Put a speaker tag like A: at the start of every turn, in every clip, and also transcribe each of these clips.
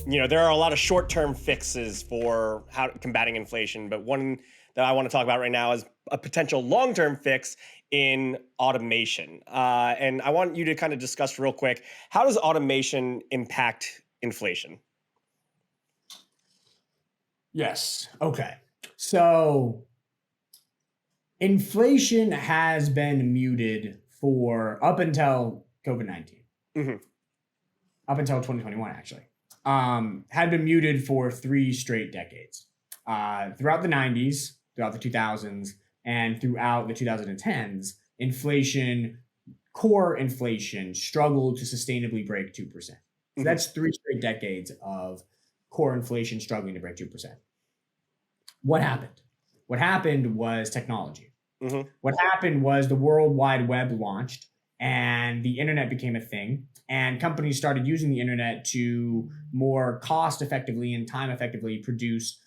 A: there are a lot of short-term fixes for how combating inflation, but one that I want to talk about right now is a potential long-term fix in automation. And I want you to kind of discuss real quick, how does automation impact inflation?
B: Yes. Okay. So inflation has been muted for up until COVID-19,
A: Hmm.
B: up until 2021, actually. Had been muted for 3 straight decades. Throughout the 90s, throughout the 2000s, and throughout the 2010s, core inflation, struggled to sustainably break 2%. So
A: Hmm.
B: that's 3 straight decades of core inflation struggling to break 2%. What happened? What happened was technology.
A: Hmm.
B: What happened was the World Wide Web launched and the internet became a thing. And companies started using the internet to more cost effectively and time effectively produce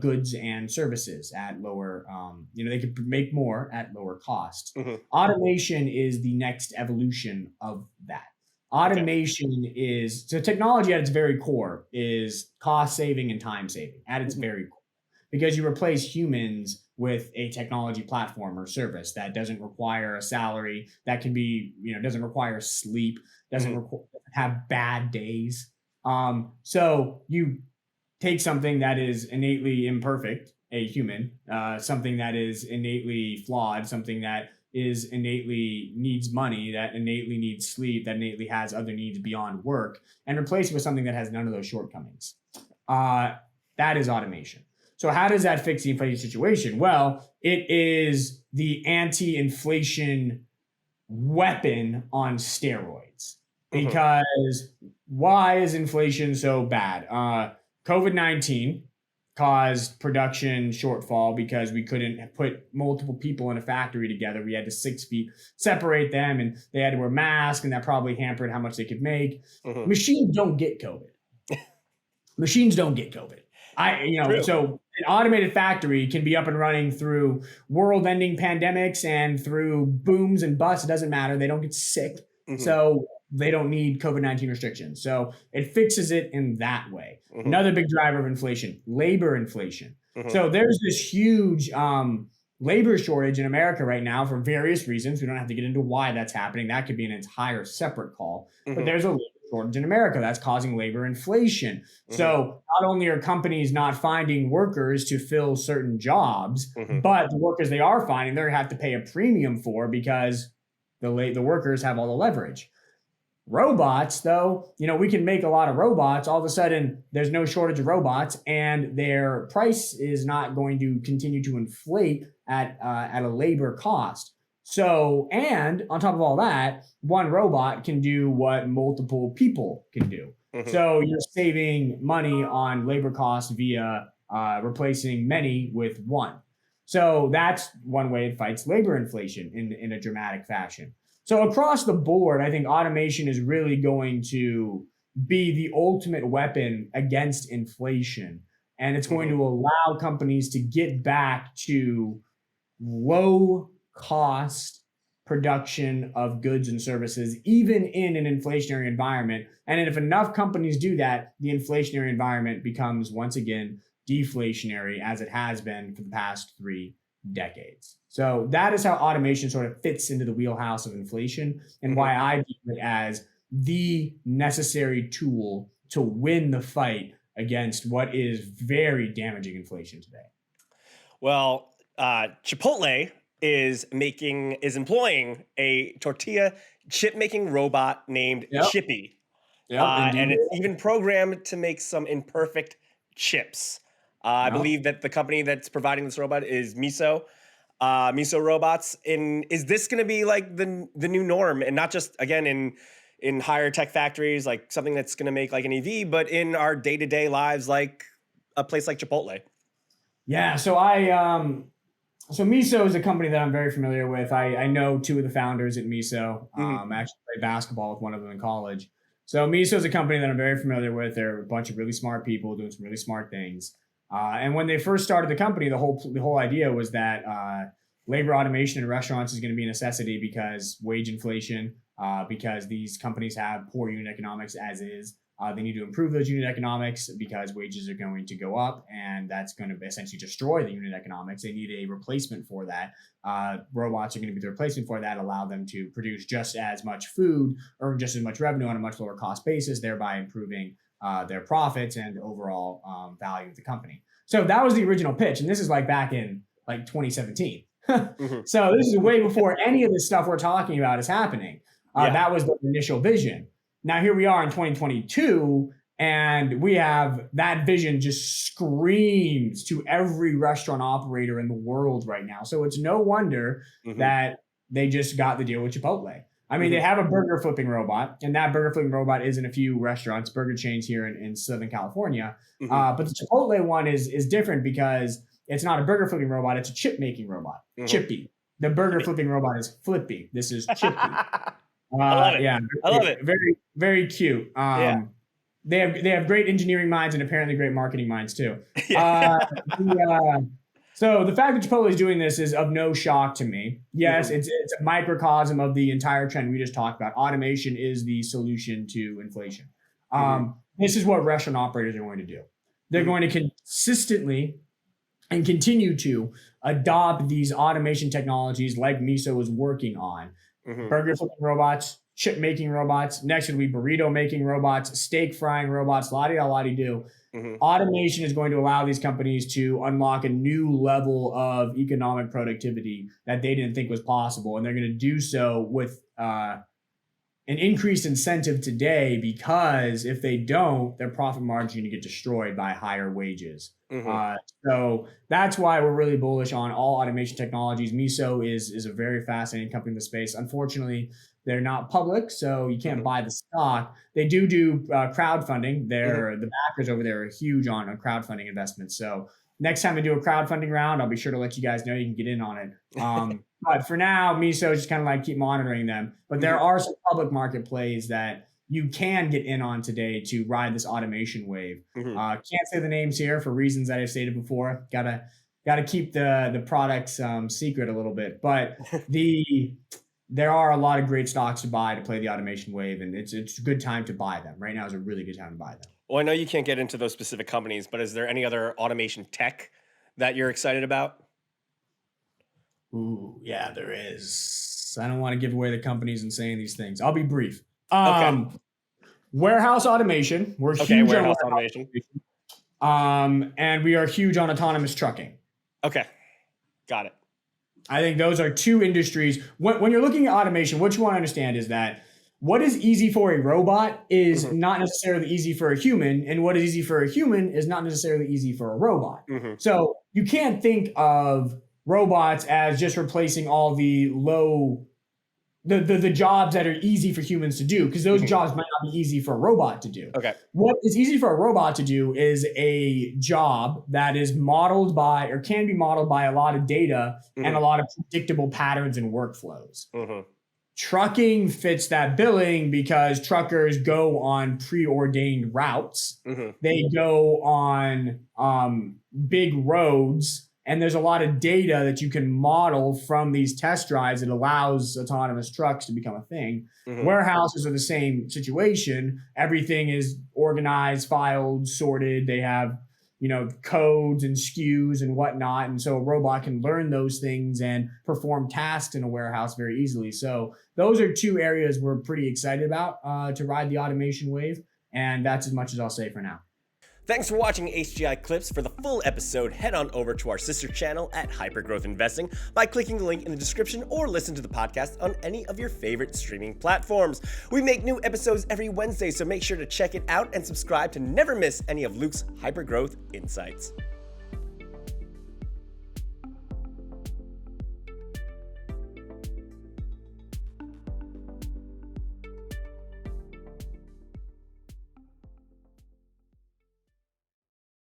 B: goods and services at lower, they could make more at lower cost.
A: Hmm.
B: Automation is the next evolution of that.
A: Okay.
B: Automation is, so technology at its very core is cost saving and time saving at its
A: Hmm.
B: very core, because you replace humans with a technology platform or service that doesn't require a salary, that can be, doesn't require sleep, doesn't
A: Hmm.
B: have bad days. So you take something that is innately imperfect, a human, something that is innately flawed, something that is innately needs money, that innately needs sleep, that innately has other needs beyond work, and replace it with something that has none of those shortcomings. Uh, that is automation. So how does that fix the inflation situation? Well, it is the anti-inflation weapon on steroids.
A: Hmm.
B: Because why is inflation so bad? COVID-19 caused production shortfall because we couldn't put multiple people in a factory together. We had to 6 feet separate them, and they had to wear masks, and that probably hampered how much they could make.
A: Hmm.
B: Machines don't get COVID. Machines don't get COVID.
A: True.
B: So an automated factory can be up and running through world-ending pandemics and through booms and busts. It doesn't matter. They don't get sick.
A: Hmm.
B: So they don't need COVID-19 restrictions. So it fixes it in that way.
A: Hmm.
B: Another big driver of inflation, labor inflation.
A: Hmm.
B: So there's this huge labor shortage in America right now for various reasons. We don't have to get into why that's happening. That could be an entire separate call. But
A: Hmm.
B: there's a labor shortage in America that's causing labor inflation.
A: Hmm.
B: So not only are companies not finding workers to fill certain jobs,
A: Hmm.
B: but the workers they are finding, they're going to have to pay a premium for because the workers have all the leverage. Robots, though, we can make a lot of robots. All of a sudden, there's no shortage of robots, and their price is not going to continue to inflate at a labor cost. So, and on top of all that, one robot can do what multiple people can do.
A: Hmm.
B: So you're saving money on labor costs via replacing many with one. So that's one way it fights labor inflation in a dramatic fashion. So across the board, I think automation is really going to be the ultimate weapon against inflation. And it's going
A: Hmm.
B: to allow companies to get back to low cost production of goods and services, even in an inflationary environment. And if enough companies do that, the inflationary environment becomes once again deflationary, as it has been for the past 3 decades. So that is how automation sort of fits into the wheelhouse of inflation, and
A: Hmm.
B: why I view it as the necessary tool to win the fight against what is very damaging inflation today.
A: Well, Chipotle is employing a tortilla chip making robot named
B: Yep.
A: Chippy,
B: Yep. Indeed.
A: and it's even programmed to make some imperfect chips. I
B: Yep.
A: believe that the company that's providing this robot is Miso Robots. And is this going to be like the new norm, and not just again in higher tech factories, like something that's going to make like an EV, but in our day to day lives, like a place like Chipotle?
B: Yeah. So Miso is a company that I'm very familiar with. I know two of the founders at Miso.
A: Hmm.
B: I actually played basketball with one of them in college. So Miso is a company that I'm very familiar with. They're a bunch of really smart people doing some really smart things. And when they first started the company, the whole idea was that labor automation in restaurants is going to be a necessity because wage inflation, because these companies have poor unit economics as is. They need to improve those unit economics because wages are going to go up, and that's going to essentially destroy the unit economics. They need a replacement for that. Robots are going to be the replacement for that, allow them to produce just as much food or just as much revenue on a much lower cost basis, thereby improving their profits and overall value of the company. So that was the original pitch, and this is like back in like 2017. So this is way before any of this stuff we're talking about is happening. That was the initial vision. Now here we are in 2022, and we have that vision just screams to every restaurant operator in the world right now. So it's no wonder that they just got the deal with Chipotle. I mean, they have a burger flipping robot, and that burger flipping robot is in a few restaurants, burger chains here in Southern California. But the Chipotle one is different because it's not a burger flipping robot; it's a chip making robot, Chippy. The burger flipping robot is Flippy. This is Chippy.
A: I love it.
B: Yeah,
A: I love it.
B: Very, very cute. They have great engineering minds and apparently great marketing minds too. So the fact that Chipotle is doing this is of no shock to me. Yes, it's a microcosm of the entire trend we just talked about. Automation is the solution to inflation. This is what restaurant operators are going to do. They're going to consistently and continue to adopt these automation technologies like Miso is working on. Burger flipping robots, chip making robots. Next would be burrito making robots, steak frying robots, la-di-da-la-di-do. Automation is going to allow these companies to unlock a new level of economic productivity that they didn't think was possible. And they're going to do so with an increased incentive today, because if they don't, their profit margin is going to get destroyed by higher wages. So that's why we're really bullish on all automation technologies. Miso is a very fascinating company in the space. Unfortunately, they're not public, so you can't buy the stock. They do crowdfunding. The backers over there are huge on crowdfunding investments. So next time we do a crowdfunding round, I'll be sure to let you guys know you can get in on it. But for now, Miso just kind of like keep monitoring them. But there are some public market plays that you can get in on today to ride this automation wave. Can't say the names here for reasons that I've stated before. Gotta keep the products secret a little bit. But there are a lot of great stocks to buy to play the automation wave, and it's a good time to buy them. Right now is a really good time to buy them.
A: Well, I know you can't get into those specific companies, but is there any other automation tech that you're excited about?
B: Ooh, yeah, there is. I don't want to give away the companies and saying these things. I'll be brief. Warehouse automation. We're huge on warehouse automation. And we are huge on autonomous trucking.
A: Okay. Got it.
B: I think those are two industries. When you're looking at automation, what you want to understand is that what is easy for a robot is not necessarily easy for a human, and what is easy for a human is not necessarily easy for a robot. So you can't think of robots as just replacing all the the jobs that are easy for humans to do, because those jobs might not be easy for a robot to do. What is easy for a robot to do is a job that is modeled by, or can be modeled by, a lot of data and a lot of predictable patterns and workflows. Trucking fits that billing because truckers go on preordained routes. They go on big roads. And there's a lot of data that you can model from these test drives that allows autonomous trucks to become a thing. Warehouses are the same situation. Everything is organized, filed, sorted. They have, codes and SKUs and whatnot. And so a robot can learn those things and perform tasks in a warehouse very easily. So those are two areas we're pretty excited about to ride the automation wave. And that's as much as I'll say for now.
A: Thanks for watching HGI Clips. For the full episode, head on over to our sister channel at Hypergrowth Investing by clicking the link in the description, or listen to the podcast on any of your favorite streaming platforms. We make new episodes every Wednesday, so make sure to check it out and subscribe to never miss any of Luke's Hypergrowth insights.